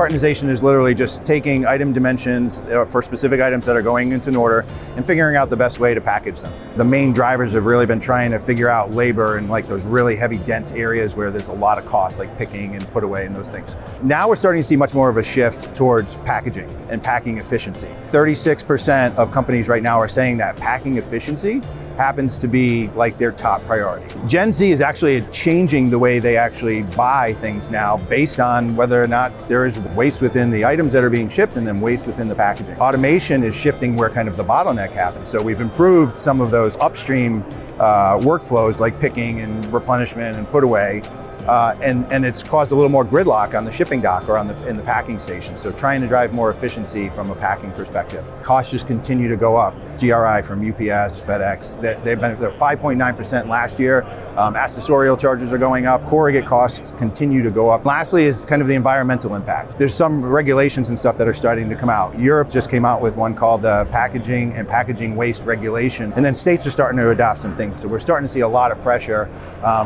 Cartonization is literally just taking item dimensions for specific items that are going into an order and figuring out the best way to package them. The main drivers have really been trying to figure out labor and like those really heavy dense areas where there's a lot of costs, like picking and put away and those things. Now we're starting to see much more of a shift towards packaging and packing efficiency. 36% of companies right now are saying that packing efficiency happens to be like their top priority. Gen Z is actually changing the way they actually buy things now based on whether or not there is waste within the items that are being shipped and then waste within the packaging. Automation is shifting where kind of the bottleneck happens. So we've improved some of those upstream workflows like picking and replenishment and put away. And it's caused a little more gridlock on the shipping dock or in the packing station. So trying to drive more efficiency from a packing perspective. Costs just continue to go up. GRI from UPS, FedEx, they're 5.9% last year. Accessorial charges are going up. Corrugate costs continue to go up. Lastly is kind of the environmental impact. There's some regulations and stuff that are starting to come out. Europe just came out with one called the Packaging and Packaging Waste Regulation. And then states are starting to adopt some things. So we're starting to see a lot of pressure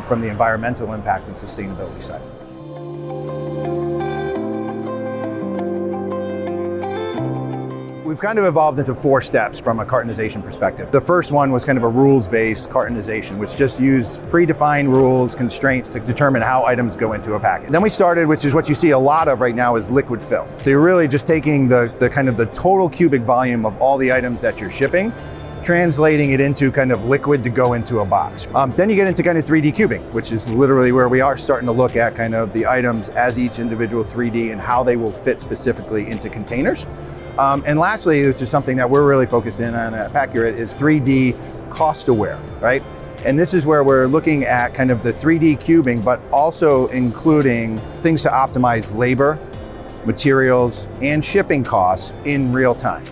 from the environmental impact and sustainability side. We've kind of evolved into 4 steps from a cartonization perspective. The first one was kind of a rules-based cartonization, which just used predefined rules, constraints to determine how items go into a package. Then we started, which is what you see a lot of right now, is liquid fill. So you're really just taking the kind of the total cubic volume of all the items that you're shipping, translating it into kind of liquid to go into a box. Then you get into kind of 3D cubing, which is literally where we are starting to look at kind of the items as each individual 3D and how they will fit specifically into containers. And lastly, this is something that we're really focused in on at Paccurate, is 3D cost aware, right? And this is where we're looking at kind of the 3D cubing, but also including things to optimize labor, materials, and shipping costs in real time.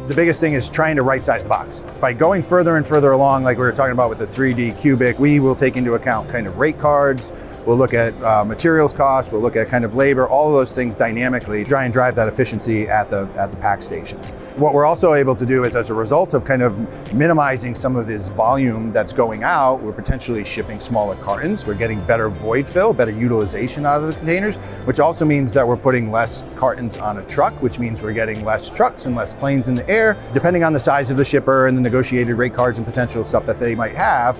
The biggest thing is trying to right-size the box. By going further and further along, like we were talking about with the 3D cubic, we will take into account kind of rate cards, we'll look at materials costs, we'll look at kind of labor, all of those things dynamically, try and drive that efficiency at the pack stations. What we're also able to do is, as a result of kind of minimizing some of this volume that's going out, we're potentially shipping smaller cartons, we're getting better void fill, better utilization out of the containers, which also means that we're putting less cartons on a truck, which means we're getting less trucks and less planes in the air. Depending on the size of the shipper and the negotiated rate cards and potential stuff that they might have,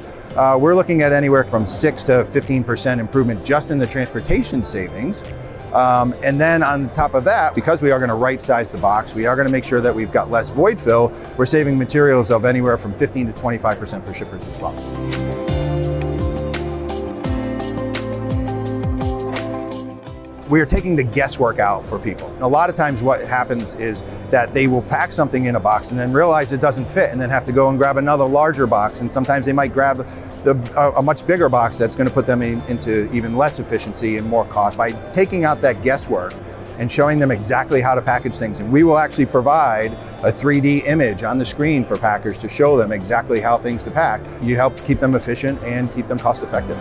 we're looking at anywhere from 6 to 15% improvement just in the transportation savings. And then on top of that, because we are going to right size the box, we are going to make sure that we've got less void fill, we're saving materials of anywhere from 15 to 25% for shippers as well. We are taking the guesswork out for people. And a lot of times what happens is that they will pack something in a box and then realize it doesn't fit and then have to go and grab another larger box. And sometimes they might grab a much bigger box that's going to put them into even less efficiency and more cost. By taking out that guesswork and showing them exactly how to package things, and we will actually provide a 3D image on the screen for packers to show them exactly how things to pack, you help keep them efficient and keep them cost effective.